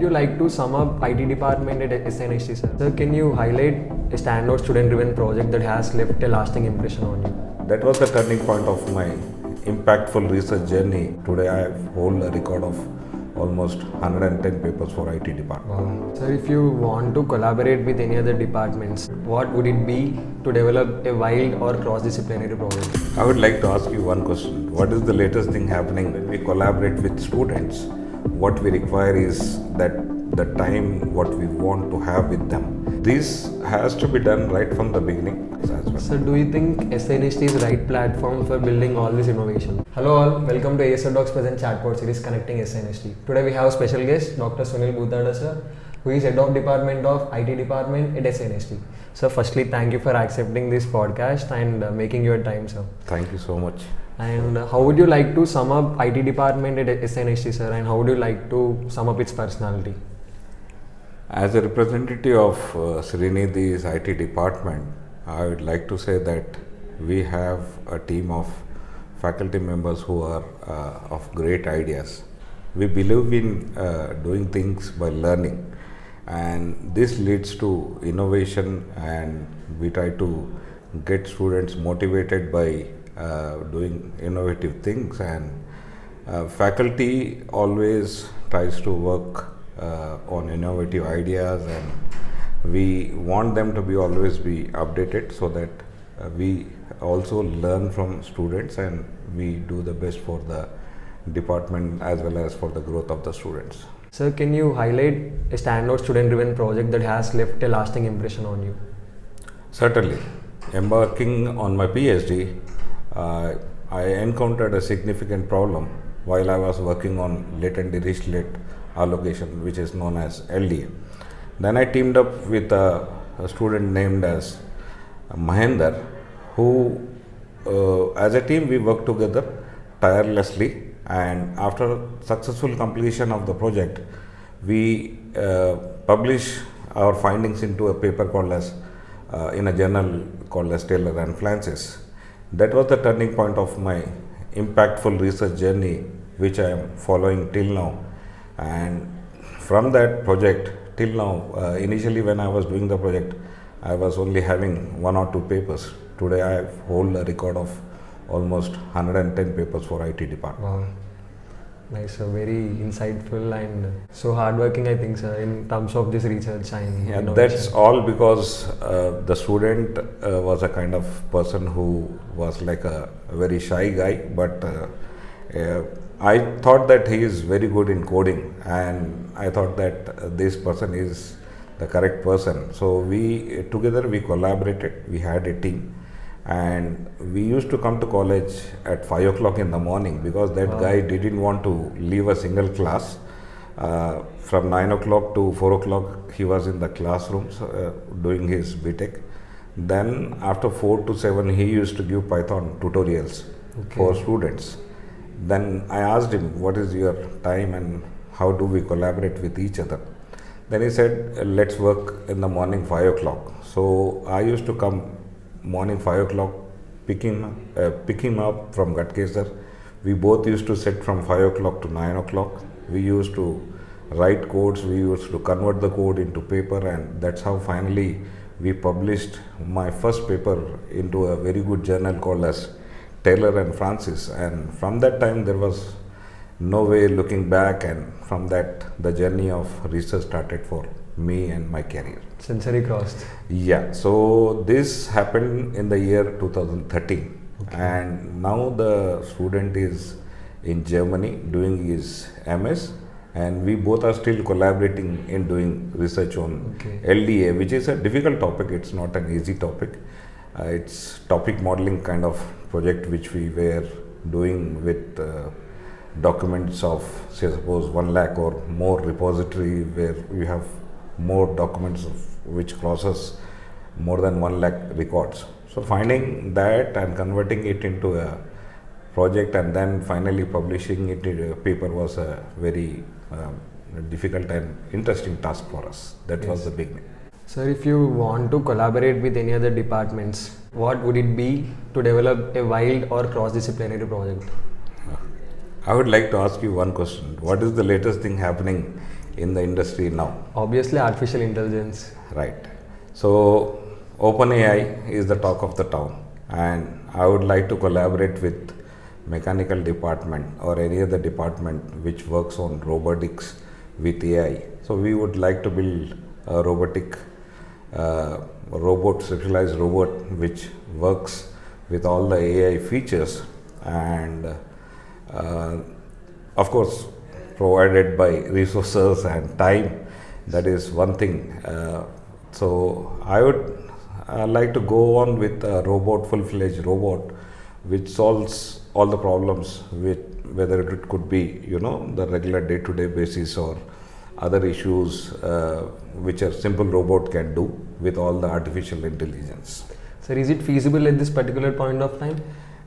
would you like to sum up IT department at SNST, sir? Sir, can you highlight a standout student-driven project that has left a lasting impression on you? That was the turning point of my impactful research journey. Today I hold a record of almost 110 papers for IT department. Wow. Sir, if you want to collaborate with any other departments, what would it be to develop a wild or cross-disciplinary project? I would like to ask you one question. What is the latest thing happening when we collaborate with students? What we require is that the time what we want to have with them. This has to be done right from the beginning as well. So do you think SNST is the right platform for building all this innovation? Hello all, welcome to ASR TALKS present chatbot series Connecting SNST. Today we have a special guest, Dr. Sunil Bhutada, sir, who is Head of Department of IT Department at SNST. So firstly, thank you for accepting this podcast and making your time, sir. Thank you so much. And how would you like to sum up IT Department at SNST, sir, and how would you like to sum up its personality? As a representative of Srinidhi's IT department, I would like to say that we have a team of faculty members who are of great ideas. We believe in doing things by learning, and this leads to innovation, and we try to get students motivated by doing innovative things, and faculty always tries to work on innovative ideas, and we want them to be always be updated so that we also learn from students and we do the best for the department as well as for the growth of the students. Sir, can you highlight a standout student-driven project that has left a lasting impression on you? Certainly. Embarking on my PhD, I encountered a significant problem while I was working on latent dirichlet allocation, which is known as LDA. Then I teamed up with a student named as Mahendra, who as a team we worked together tirelessly, and after successful completion of the project we publish our findings into a paper called as in a journal called as Taylor and Francis. That was the turning point of my impactful research journey, which I am following till now. And from that project till now, initially when I was doing the project, I was only having 1 or 2 papers. Today I hold a record of almost 110 papers for IT department. Wow. Nice, sir. Very insightful and so hardworking, I think, sir, in terms of this research and innovation. That's all because the student was a kind of person who was like a very shy guy, but I thought that he is very good in coding, and I thought that this person is the correct person. So we together we collaborated, we had a team, and we used to come to college at 5 o'clock in the morning because that guy didn't want to leave a single class. From 9 o'clock to 4 o'clock he was in the classrooms doing his BTech. Then after 4 to 7 he used to give Python tutorials for students. Then I asked him, what is your time and how do we collaborate with each other? Then he said, let's work in the morning 5 o'clock. So I used to come morning 5 o'clock, pick him up from Gatkesar. We both used to sit from 5 o'clock to 9 o'clock. We used to write codes, we used to convert the code into paper, and that's how finally we published my first paper into a very good journal called as Taylor and Francis. And from that time there was no way looking back, and from that the journey of research started for me and my career. Century crossed. Yeah, so this happened in the year 2013, and now the student is in Germany doing his MS, and we both are still collaborating in doing research on LDA, which is a difficult topic. It's not an easy topic. It's topic modeling kind of project which we were doing with documents of, say, suppose 1 lakh or more repository, where we have more documents which crosses more than 1 lakh records. So finding that and converting it into a project and then finally publishing it in a paper was a very difficult and interesting task for us. That was the beginning. Sir, if you want to collaborate with any other departments, what would it be to develop a wild or cross-disciplinary project? I would like to ask you one question. What is the latest thing happening in the industry now. Obviously, artificial intelligence. Right. So OpenAI is the talk of the town, and I would like to collaborate with mechanical department or any other department which works on robotics with AI. So we would like to build a robotic robot, specialized robot which works with all the AI features, and of course provided by resources and time. That is one thing. So I would like to go on with a robot, full-fledged robot, which solves all the problems, with whether it could be the regular day-to-day basis or other issues which a simple robot can do with all the artificial intelligence. Sir, is it feasible at this particular point of time?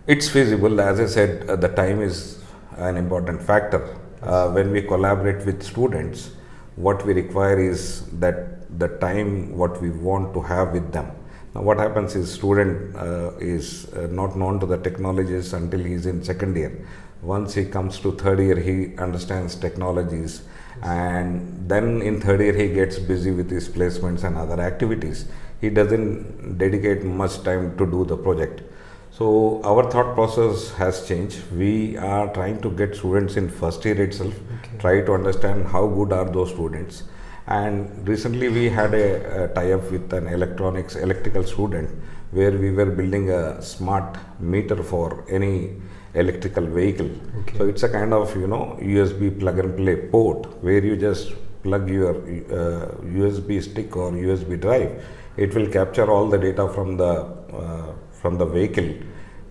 It's feasible. As I said, the time is an important factor. When we collaborate with students, what we require is that the time what we want to have with them. Now what happens is student is not known to the technologies until he is in second year. Once he comes to third year, he understands technologies, and then in third year he gets busy with his placements and other activities. He doesn't dedicate much time to do the project. So our thought process has changed. We are trying to get students in first year itself, try to understand how good are those students. And recently we had a tie-up with an electrical student, where we were building a smart meter for any electrical vehicle. So it's a kind of USB plug and play port, where you just plug your USB stick or USB drive. It will capture all the data from the vehicle,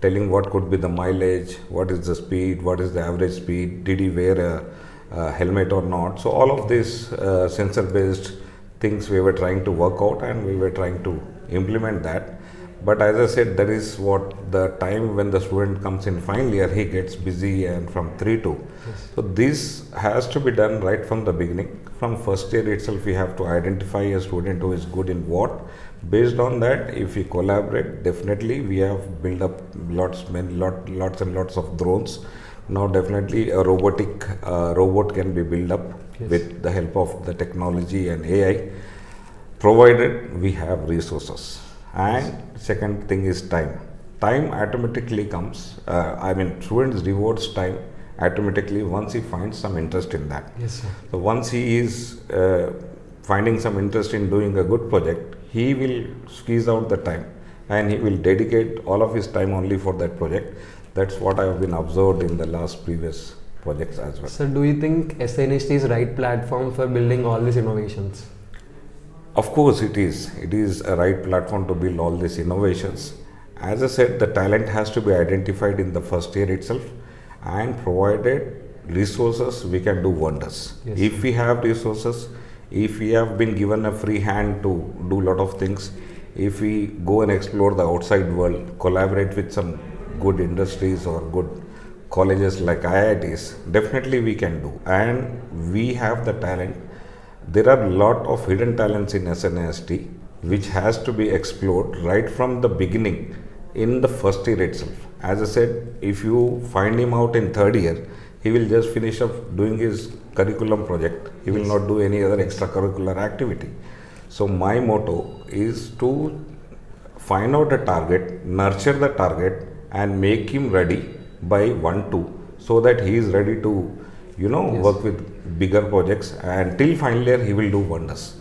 telling what could be the mileage, what is the speed, what is the average speed, did he wear a helmet or not. So all of these sensor based things we were trying to work out, and we were trying to implement that. But as I said, that is what the time when the student comes in final year, he gets busy, and from 3 to. So this has to be done right from the beginning. From first year itself, we have to identify a student who is good in what. Based on that, if we collaborate, definitely we have built up lots and lots of drones. Now definitely a robot can be built up with the help of the technology and AI, provided we have resources. And second thing is time. Time automatically comes. Students rewards time automatically once he finds some interest in that. Yes, sir. So once he is finding some interest in doing a good project, he will squeeze out the time, and he will dedicate all of his time only for that project. That's what I have been observed in the last previous projects as well. Sir, do you think Snist is right platform for building all these innovations? Of course it is. It is a right platform to build all these innovations. As I said, the talent has to be identified in the first year itself, and provided resources, we can do wonders. Yes. If we have resources, if we have been given a free hand to do a lot of things, if we go and explore the outside world, collaborate with some good industries or good colleges like IITs, definitely we can do. And we have the talent. There are a lot of hidden talents in SNIST which has to be explored right from the beginning in the first year itself. As I said, if you find him out in third year, he will just finish up doing his curriculum project. He will not do any other extracurricular activity. So my motto is to find out a target, nurture the target, and make him ready by 1-2, so that he is ready to work with bigger projects, and till final year he will do wonders.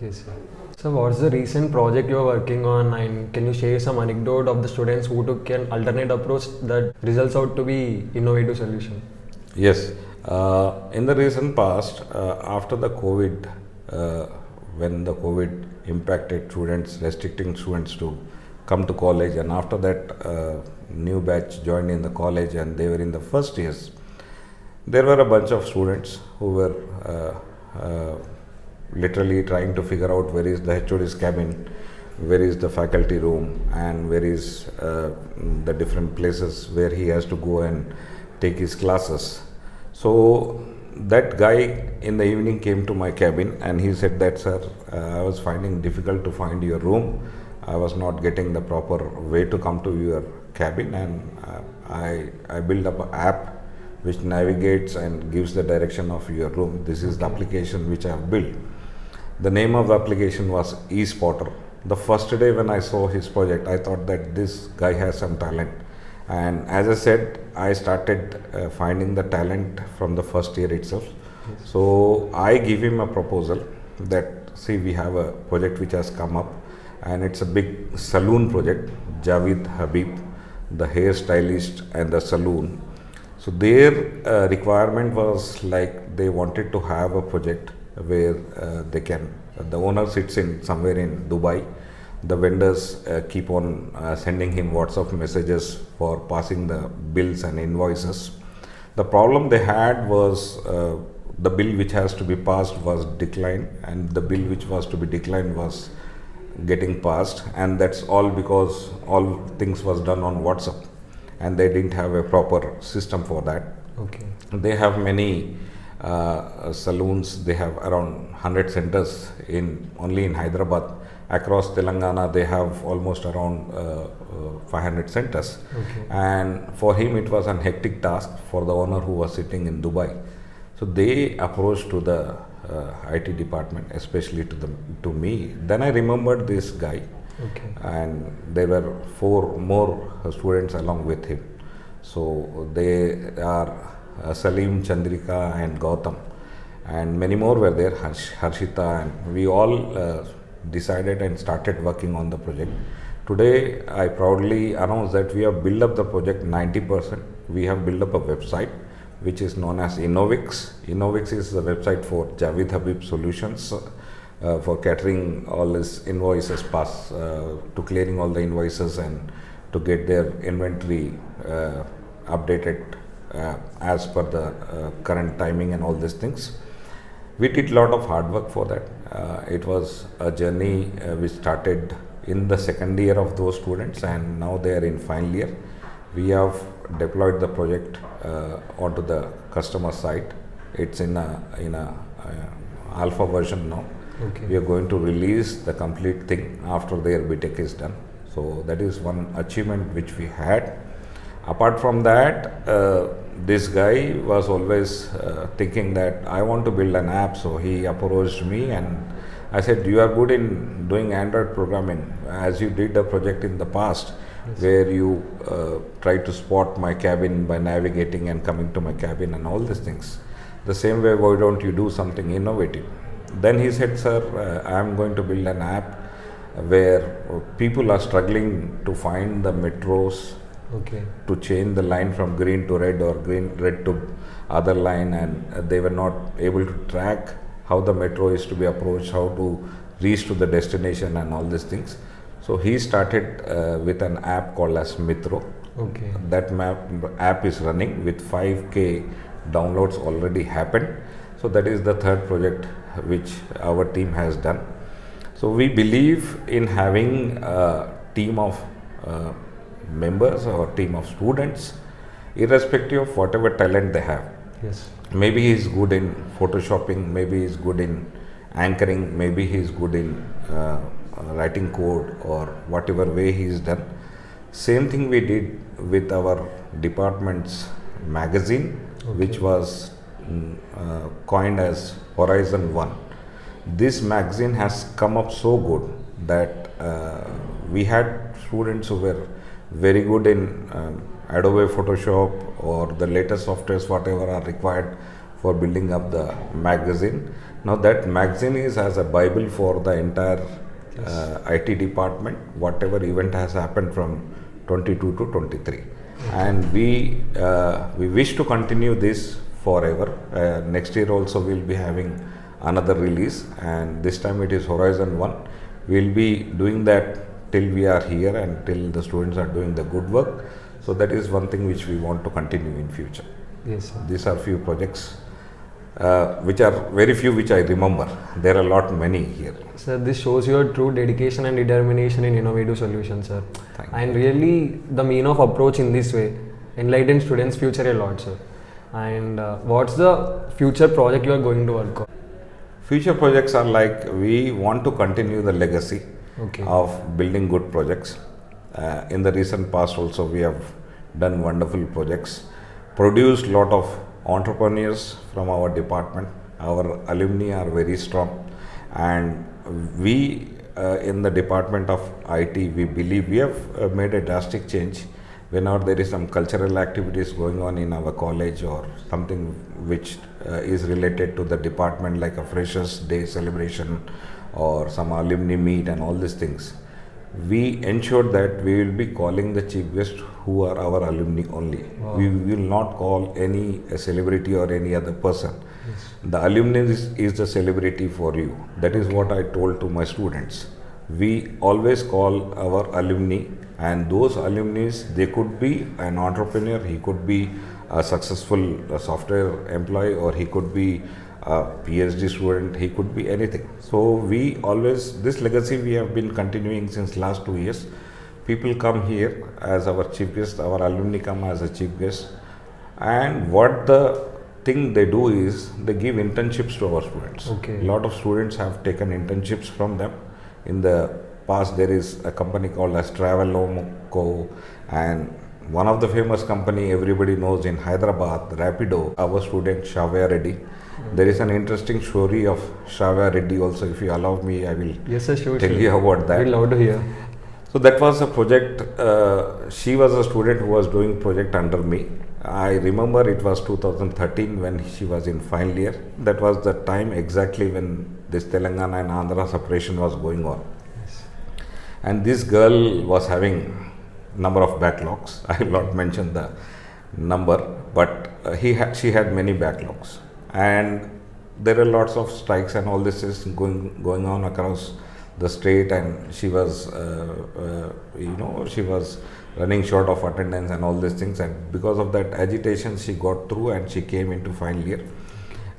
Yes, sir. So what's the recent project you are working on, and can you share some anecdote of the students who took an alternate approach that results out to be innovative solution? Yes, in the recent past, after the COVID, when the COVID impacted students, restricting students to come to college, and after that new batch joined in the college and they were in the first years, there were a bunch of students who were literally trying to figure out where is the HOD's cabin, where is the faculty room, and where is the different places where he has to go and take his classes. So that guy in the evening came to my cabin and he said that, sir, I was finding difficult to find your room. I was not getting the proper way to come to your cabin, and I built up an app which navigates and gives the direction of your room. This is the application which I have built. The name of the application was eSpotter. The first day when I saw his project, I thought that this guy has some talent. And as I said, I started finding the talent from the first year itself. Yes. So I give him a proposal that, see, we have a project which has come up, and it's a big saloon project, Javed Habib, the hairstylist and the saloon. So their requirement was like they wanted to have a project where the owner sits in somewhere in Dubai. The vendors keep on sending him WhatsApp messages for passing the bills and invoices. The problem they had was the bill which has to be passed was declined, and the bill which was to be declined was getting passed, and that's all because all things was done on WhatsApp, and they didn't have a proper system for that. Okay. They have many saloons. They have around 100 centers only in Hyderabad. Across Telangana, they have almost around 500 centers. Okay. And for him, it was a hectic task for the owner who was sitting in Dubai. So they approached to the IT department, especially to me. Then I remembered this guy, Okay. and there were 4 more students along with him. So they are Salim, Chandrika, and Gautam, and many more were there, Harshita, and we all decided and started working on the project. Today, I proudly announce that we have built up the project 90%. We have built up a website which is known as Innovix. Innovix is the website for Javed Habib Solutions for catering all his invoices, to clearing all the invoices and to get their inventory updated as per the current timing and all these things. We did a lot of hard work for that. It was a journey which started in the second year of those students, and now they are in final year. We have deployed the project onto the customer site. It's in a alpha version now. Okay. We are going to release the complete thing after their BTech is done. So that is one achievement which we had. Apart from that, this guy was always thinking that I want to build an app. So he approached me, and I said, you are good in doing Android programming, as you did a project in the past. Yes. Where you tried to spot my cabin by navigating and coming to my cabin and all these things. The same way, why don't you do something innovative? Then he said, sir, I am going to build an app where people are struggling to find the metros, Okay. to change the line from green to red or red to other line, and they were not able to track how the metro is to be approached, how to reach to the destination and all these things. So he started with an app called as Mitro. Okay. That app is running with 5K downloads already happened. So that is the third project which our team has done. So we believe in having a team of members or team of students, irrespective of whatever talent they have. Yes. Maybe he is good in photoshopping, maybe he is good in anchoring, maybe he is good in writing code, or whatever way he is done. Same thing we did with our department's magazine, which was coined as Horizon 1. This magazine has come up so good that we had students who were very good in Adobe Photoshop or the latest softwares whatever are required for building up the magazine. Now that magazine is as a bible for the entire IT department, whatever event has happened from 22 to 23. And we wish to continue this forever. Next year also we'll be having another release, and this time it is Horizon 1. We'll be doing that till we are here and till the students are doing the good work. So that is one thing which we want to continue in future. Yes, sir. These are few projects which are very few which I remember. There are a lot many here. Sir, this shows your true dedication and determination in innovative solutions, sir. Thank you. And really, the mean of approach in this way enlighten students' future a lot, sir. And what's the future project you are going to work on? Future projects are like, we want to continue the legacy of building good projects. In the recent past also we have done wonderful projects. produced lot of entrepreneurs from our department. Our alumni are very strong, and we in the department of IT, we believe we have made a drastic change. Whenever there is some cultural activities going on in our college or something which is related to the department, like a freshers day celebration or some alumni meet and all these things, we ensure that we will be calling the chief guest who are our alumni only. Wow. We will not call any celebrity or any other person. Yes. The alumni is the celebrity for you. That is what I told to my students. We always call our alumni, and those alumni, they could be an entrepreneur, he could be a successful software employee, or he could be a PhD student, he could be anything. So we always, this legacy we have been continuing since last 2 years. People come here as our chief guest, our alumni come as a chief guest, and what the thing they do is they give internships to our students. Okay. A lot of students have taken internships from them. In the past, there is a company called as Traveloco, and one of the famous company everybody knows in Hyderabad, Rapido, our student Shavya Reddy. There is an interesting story of Shavya Reddy also. If you allow me, I will Yes, sir, sure, tell you about that. We'd love to hear. So that was a project, she was a student who was doing project under me. I remember it was 2013 when she was in final year. That was the time exactly when this Telangana and Andhra separation was going on. Yes. And this girl was having number of backlogs. I will not mention the number, but she had many backlogs. And there are lots of strikes and all this is going on across the state, and she was she was running short of attendance and all these things, and because of that agitation she got through and she came into final year,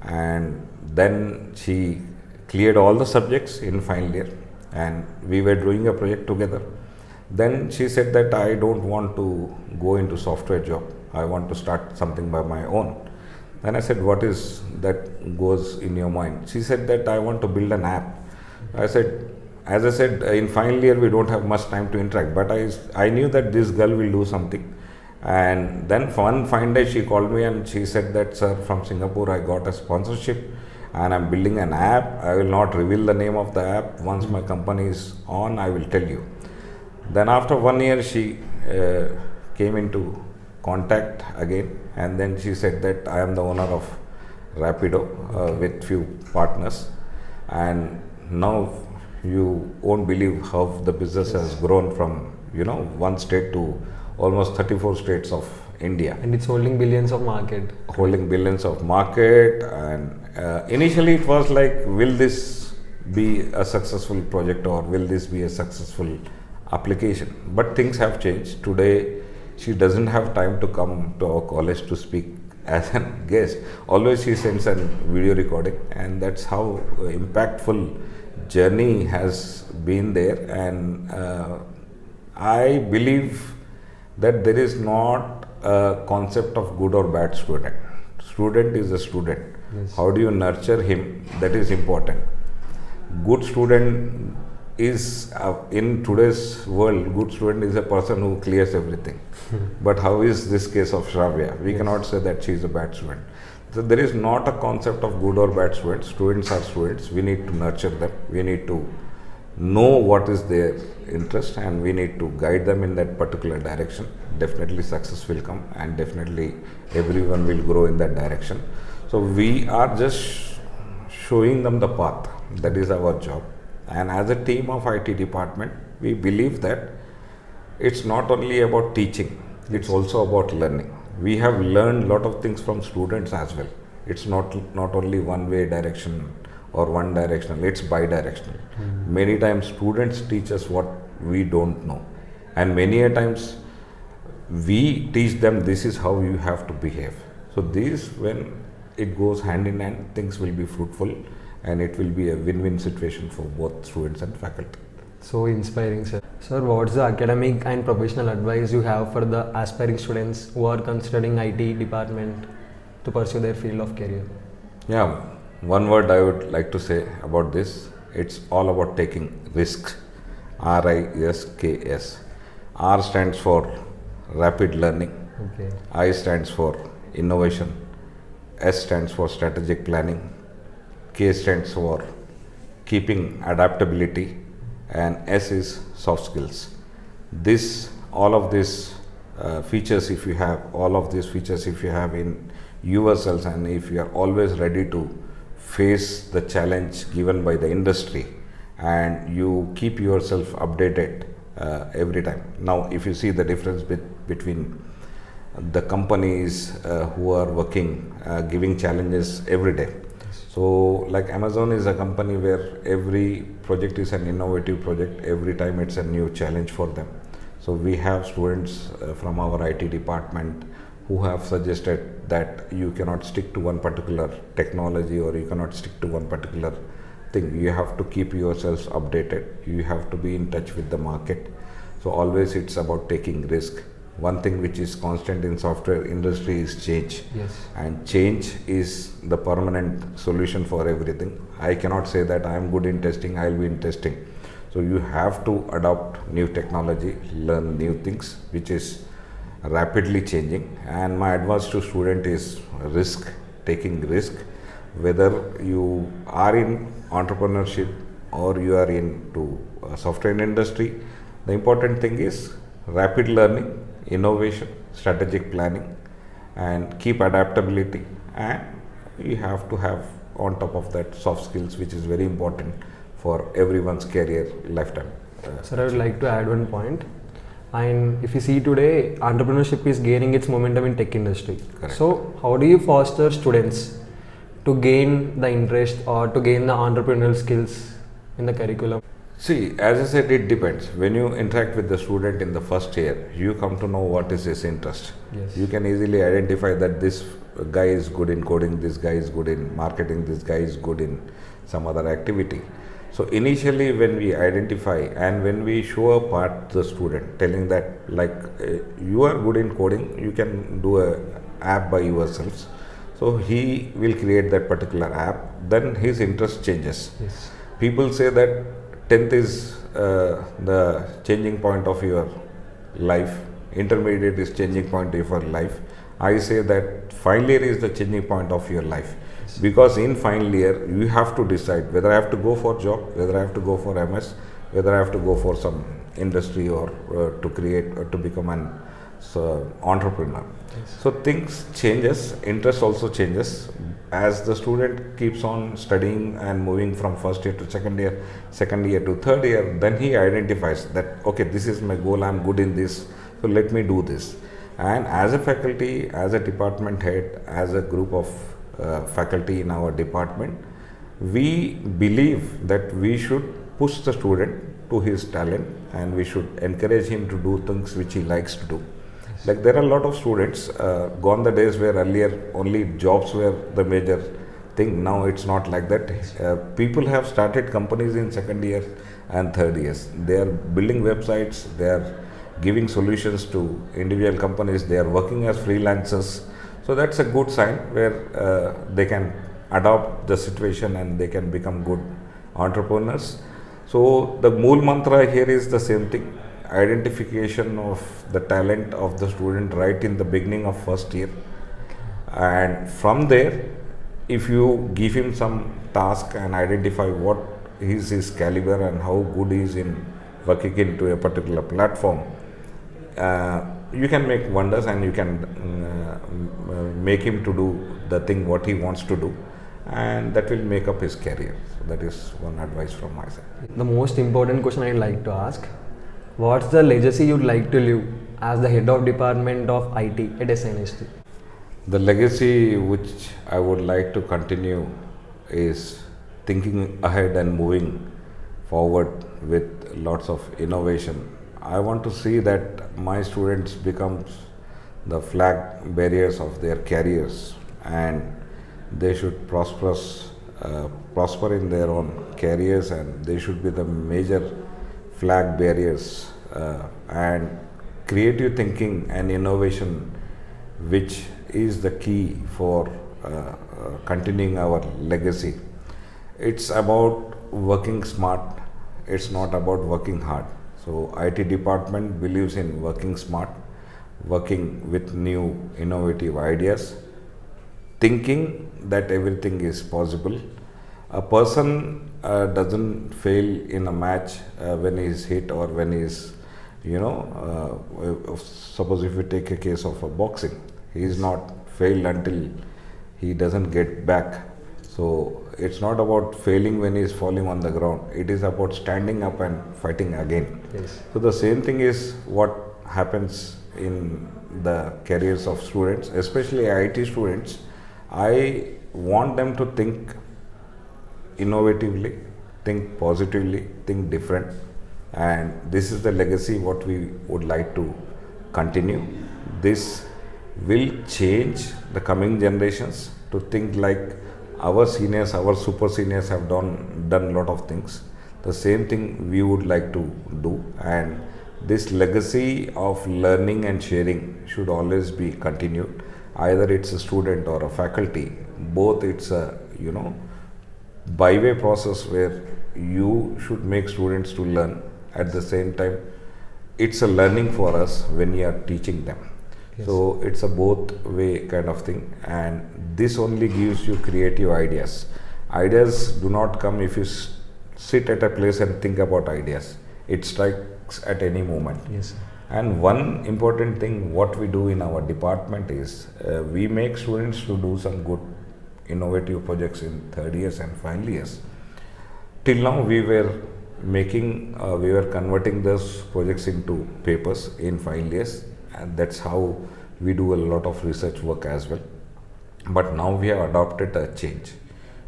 and then she cleared all the subjects in final year, and we were doing a project together. Then she said that I don't want to go into software job, I want to start something by my own. Then I said, what is that goes in your mind? She said that I want to build an app. I said, as I said, in final year we don't have much time to interact, but I knew that this girl will do something. And then one fine day she called me and she said that, sir, from Singapore I got a sponsorship and I'm building an app. I will not reveal the name of the app. Once my company is on, I will tell you. Then after 1 year she came into contact again, and then she said that I am the owner of Rapido with few partners, and now you won't believe how the business has grown from one state to almost 34 states of India. And it's holding billions of market. Holding billions of market, and initially it was like, will this be a successful project or will this be a successful application? But things have changed. Today she doesn't have time to come to our college to speak as a guest. Always she sends a video recording, and that's how impactful journey has been there. And I believe that there is not a concept of good or bad student. Student is a student. Yes. How do you nurture him? That is important. Good student is in today's world, good student is a person who clears everything. But how is this case of Shravya? We cannot say that she is a bad student. So there is not a concept of good or bad students. Students are students. We need to nurture them. We need to know what is their interest, and we need to guide them in that particular direction. Definitely success will come, and definitely everyone will grow in that direction. So we are just showing them the path. That is our job. And as a team of IT department, we believe that it's not only about teaching, it's also about learning. We have learned a lot of things from students as well. It's not only one way direction or one directional, it's bi-directional. Many times students teach us what we don't know, and many a times we teach them this is how you have to behave. So this, when it goes hand in hand, things will be fruitful, and it will be a win-win situation for both students and faculty. So inspiring, sir. Sir, what's the academic and professional advice you have for the aspiring students who are considering IT department to pursue their field of career? Yeah, one word I would like to say about this, it's all about taking risks. RISKS. R stands for rapid learning. Okay. I stands for innovation, S stands for strategic planning, K stands for keeping adaptability, and S is soft skills. This, all of these features, if you have all of these features, if you have in yourselves, and if you are always ready to face the challenge given by the industry, and you keep yourself updated every time. Now, if you see the difference between the companies who are working, giving challenges every day. So, like Amazon is a company where every project is an innovative project, every time it's a new challenge for them. So, we have students from our IT department who have suggested that you cannot stick to one particular technology, or you cannot stick to one particular thing. You have to keep yourselves updated, you have to be in touch with the market. So, always it's about taking risk. One thing which is constant in software industry is change. Yes. And change is the permanent solution for everything. I cannot say that I am good in testing, I will be in testing. So you have to adopt new technology, learn new things, which is rapidly changing. And my advice to student is risk, taking risk. Whether you are in entrepreneurship or you are into software industry, the important thing is rapid learning, innovation, strategic planning, and keep adaptability. And you have to have on top of that soft skills, which is very important for everyone's career lifetime. Sir, I would like to add one point. And if you see today, entrepreneurship is gaining its momentum in tech industry. Correct. So how do you foster students to gain the interest or to gain the entrepreneurial skills in the curriculum? See, as I said, it depends. When you interact with the student in the first year, you come to know what is his interest. Yes. You can easily identify that this guy is good in coding, this guy is good in marketing, this guy is good in some other activity. So initially when we identify and when we show a part to the student, telling that you are good in coding, you can do a app by yourselves. So he will create that particular app, then his interest changes. Yes. People say that 10th is the changing point of your life, intermediate is changing point of your life. I say that final year is the changing point of your life, because in final year you have to decide whether I have to go for job, whether I have to go for MS, whether I have to go for some industry, or to create or to become an entrepreneur. Yes. So things changes, interest also changes. As the student keeps on studying and moving from first year to second year to third year, then he identifies that, okay, this is my goal, I am good in this, so let me do this. And as a faculty, as a department head, as a group of faculty in our department, we believe that we should push the student to his talent, and we should encourage him to do things which he likes to do. Like there are a lot of students, gone the days where earlier only jobs were the major thing. Now it's not like that. People have started companies in second year and third years. They are building websites, they are giving solutions to individual companies, they are working as freelancers. So that's a good sign where they can adopt the situation and they can become good entrepreneurs. So the Mool mantra here is the same thing. Identification of the talent of the student right in the beginning of first year, and from there if you give him some task and identify what is his caliber and how good he is in working into a particular platform, you can make wonders, and you can make him to do the thing what he wants to do, and that will make up his career. So that is one advice from my side. The most important question I'd like to ask: what's the legacy you'd like to leave as the head of department of IT at SNST? The legacy which I would like to continue is thinking ahead and moving forward with lots of innovation. I want to see that my students become the flag bearers of their careers, and they should prosper in their own careers, and they should be the major flag bearers, and creative thinking and innovation, which is the key for continuing our legacy. It's about working smart, it's not about working hard. So IT department believes in working smart, working with new innovative ideas, thinking that everything is possible. A person doesn't fail in a match when he is hit or when he is, suppose if you take a case of a boxing, he is not failed until he doesn't get back. So it's not about failing when he is falling on the ground. It is about standing up and fighting again. Yes. So the same thing is what happens in the careers of students, especially IT students. I want them to think innovatively, think positively, think different, and this is the legacy what we would like to continue. This will change the coming generations to think like our seniors, our super seniors have done a lot of things. The same thing we would like to do, and this legacy of learning and sharing should always be continued. Either it's a student or a faculty, both it's a byway process where you should make students to learn. At the same time, it's a learning for us when you are teaching them. Yes. So it's a both way kind of thing, and this only gives you creative ideas. Ideas do not come if you sit at a place and think about ideas. It strikes at any moment. Yes, sir. And one important thing what we do in our department is we make students to do some good innovative projects in third years and final years. Till now we were converting those projects into papers in final years, and that's how we do a lot of research work as well. But now we have adopted a change.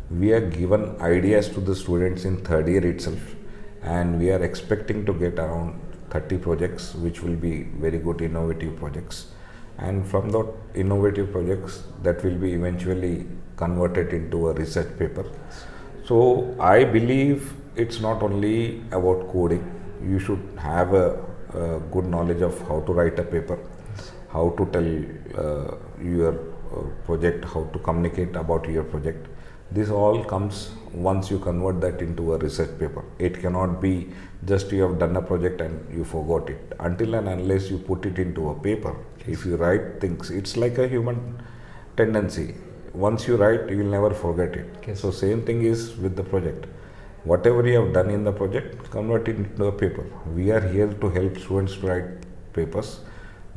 We are given ideas to the students in third year itself, and we are expecting to get around 30 projects which will be very good innovative projects, and from the innovative projects that will be eventually converted into a research paper. So I believe it's not only about coding. You should have a good knowledge of how to write a paper, how to tell your project, how to communicate about your project. This all comes once you convert that into a research paper. It cannot be just you have done a project and you forgot it. Until and unless you put it into a paper, if you write things, it's like a human tendency. Once you write, you will never forget it. Yes. So same thing is with the project. Whatever you have done in the project, convert it into a paper. We are here to help students to write papers.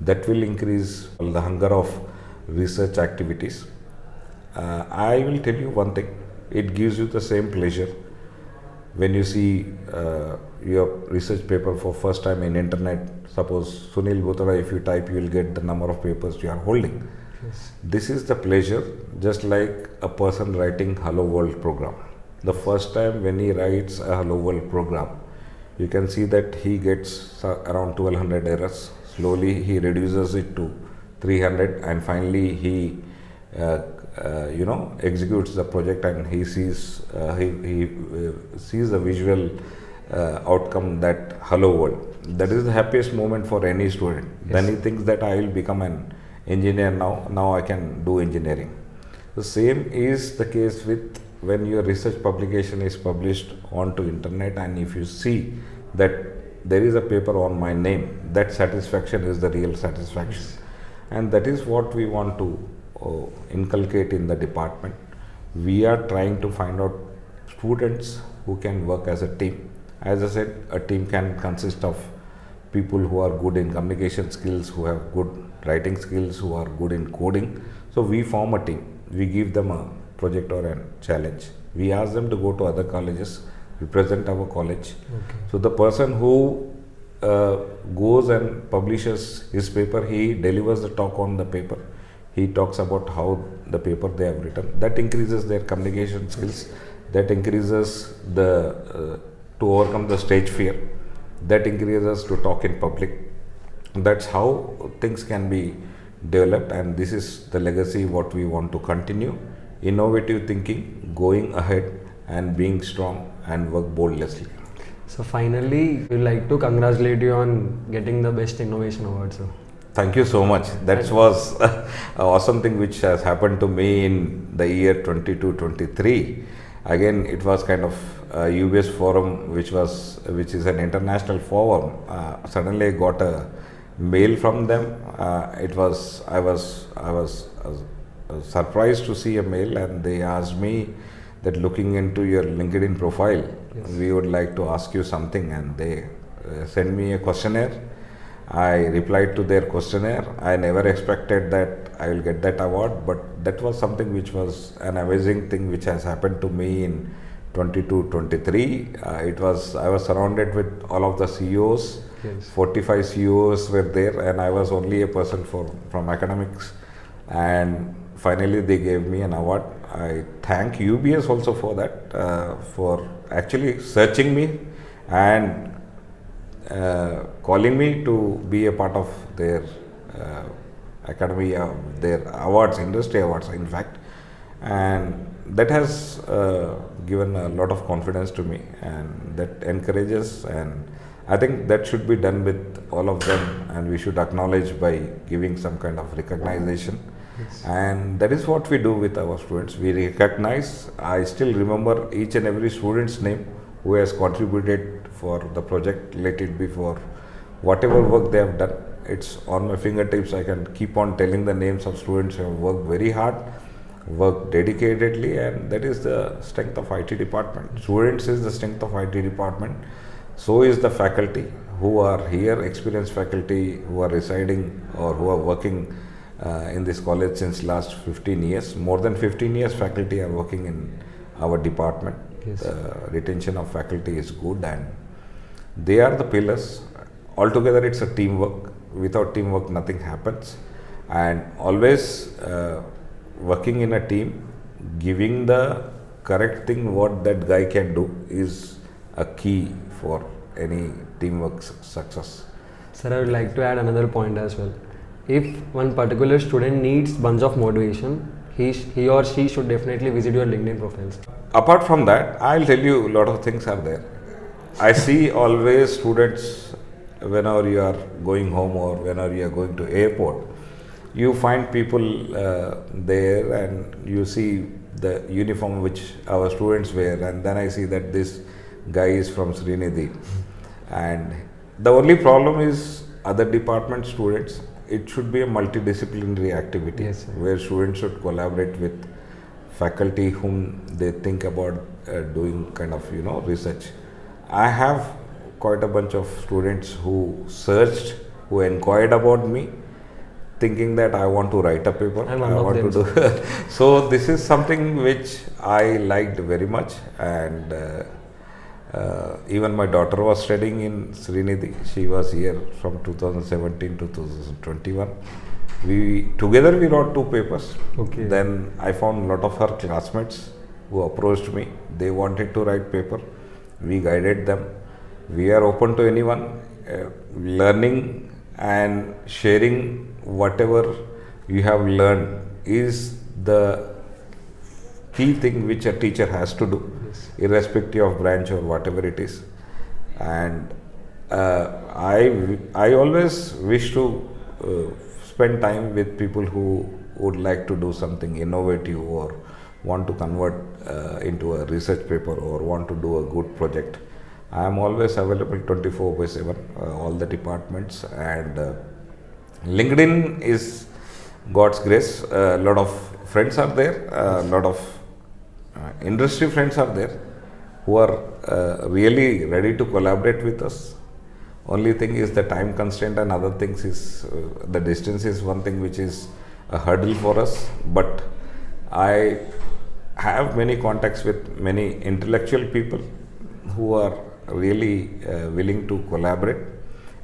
That will increase the hunger of research activities. I will tell you one thing, it gives you the same pleasure when you see your research paper for first time in internet. Suppose Sunil Bhutada, if you type, you will get the number of papers you are holding. Yes. This is the pleasure, just like a person writing Hello World program. The first time when he writes a Hello World program, you can see that he gets around 1200 errors. Slowly he reduces it to 300, and finally he executes the project, and he sees sees the visual outcome, that hello world. That is the happiest moment for any student. Yes. Then he thinks that I will become an engineer now I can do engineering. The same is the case with when your research publication is published onto internet, and if you see that there is a paper on my name, that satisfaction is the real satisfaction. Yes. And that is what we want to inculcate in the department. We are trying to find out students who can work as a team. As I said, a team can consist of people who are good in communication skills, who have good writing skills, who are good in coding. So we form a team. We give them a project or a challenge. We ask them to go to other colleges, represent our college. Okay. So the person who goes and publishes his paper, he delivers the talk on the paper. He talks about how the paper they have written. That increases their communication skills. That increases the to overcome the stage fear. That increases to talk in public. That's how things can be developed, and this is the legacy what we want to continue. Innovative thinking, going ahead and being strong and work boldly. So finally, we'd like to congratulate you on getting the Best Innovation Award, sir. Thank you so much. That was an awesome thing which has happened to me in the year 22-23. Again, it was kind of a UBS forum, which is an international forum. Suddenly, I got a mail from them. I was surprised to see a mail, and they asked me that looking into your LinkedIn profile, we would like to ask you something, and they sent me a questionnaire. I replied to their questionnaire. I never expected that I will get that award, but that was something which was an amazing thing which has happened to me in 22-23. I was surrounded with all of the CEOs. 45 CEOs were there, and I was only a person from academics, and finally they gave me an award. I thank UBS also for that, for actually searching me and calling me to be a part of their academy, their awards, industry awards in fact, and that has given a lot of confidence to me, and that encourages, and I think that should be done with all of them, and we should acknowledge by giving some kind of recognition. And that is what we do with our students. We recognize. I still remember each and every student's name who has contributed for the project, let it be for whatever work they have done. It's on my fingertips. I can keep on telling the names of students who have worked very hard, worked dedicatedly, and that is the strength of IT department. Students is the strength of IT department. So is the faculty who are here, experienced faculty who are residing or who are working in this college since last 15 years. More than 15 years faculty are working in our department. The retention of faculty is good, and they are the pillars. Altogether it's a teamwork. Without teamwork nothing happens, and always working in a team, giving the correct thing what that guy can do is a key for any teamwork success. Sir, I would like to add another point as well. If one particular student needs bunch of motivation, he or she should definitely visit your LinkedIn profiles. Apart from that, I'll tell you a lot of things are there. I see always students, whenever you are going home or whenever you are going to airport, you find people there, and you see the uniform which our students wear, and then I see that this guy is from Srinidhi. And the only problem is other department students. It should be a multidisciplinary activity where students should collaborate with faculty whom they think about doing kind of research. I have quite a bunch of students who searched, who inquired about me, thinking that I want to write a paper. I want to do. So this is something which I liked very much, and even my daughter was studying in Srinidhi. She was here from 2017 to 2021. We wrote 2 papers. Then I found a lot of her classmates who approached me. They wanted to write paper. We guided them. We are open to anyone learning and sharing whatever you have learned is the key thing which a teacher has to do, irrespective of branch or whatever it is. And I always wish to spend time with people who would like to do something innovative or want to convert into a research paper or want to do a good project. I am always available 24/7, all the departments, and LinkedIn is God's grace. A lot of friends are there, a lot of industry friends are there who are really ready to collaborate with us. Only thing is the time constraint, and other things is the distance is one thing which is a hurdle for us. But I have many contacts with many intellectual people who are really willing to collaborate.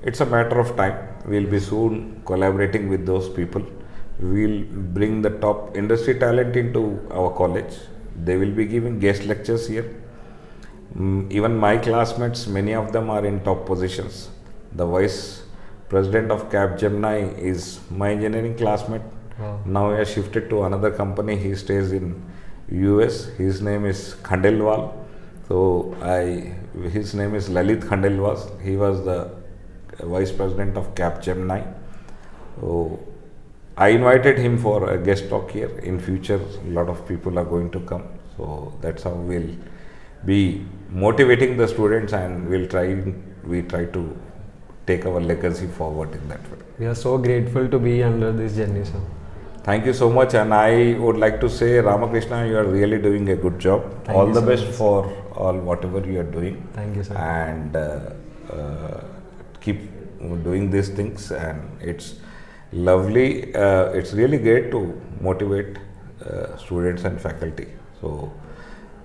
It's a matter of time. We'll be soon collaborating with those people. We'll bring the top industry talent into our college. They will be giving guest lectures here. Even my classmates, many of them are in top positions. The vice president of Capgemini is my engineering classmate. Now he has shifted to another company. He stays in US. His name is Khandelwal. So his name is Lalit Khandelwal. He was the vice president of Capgemini. So I invited him for a guest talk here. In future, a lot of people are going to come. So that's how we'll be motivating the students, and we try to take our legacy forward in that way. We are so grateful to be under this journey, sir. Thank you so much, and I would like to say, Ramakrishna, you are really doing a good job. Thank All you the so best much. for all whatever you are doing, Thank you, sir. and keep doing these things. And it's lovely. It's really great to motivate students and faculty. So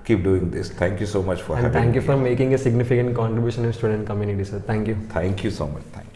keep doing this. Thank you so much for And having thank you me. for making a significant contribution in student community, sir. Thank you. Thank you so much. Thank you.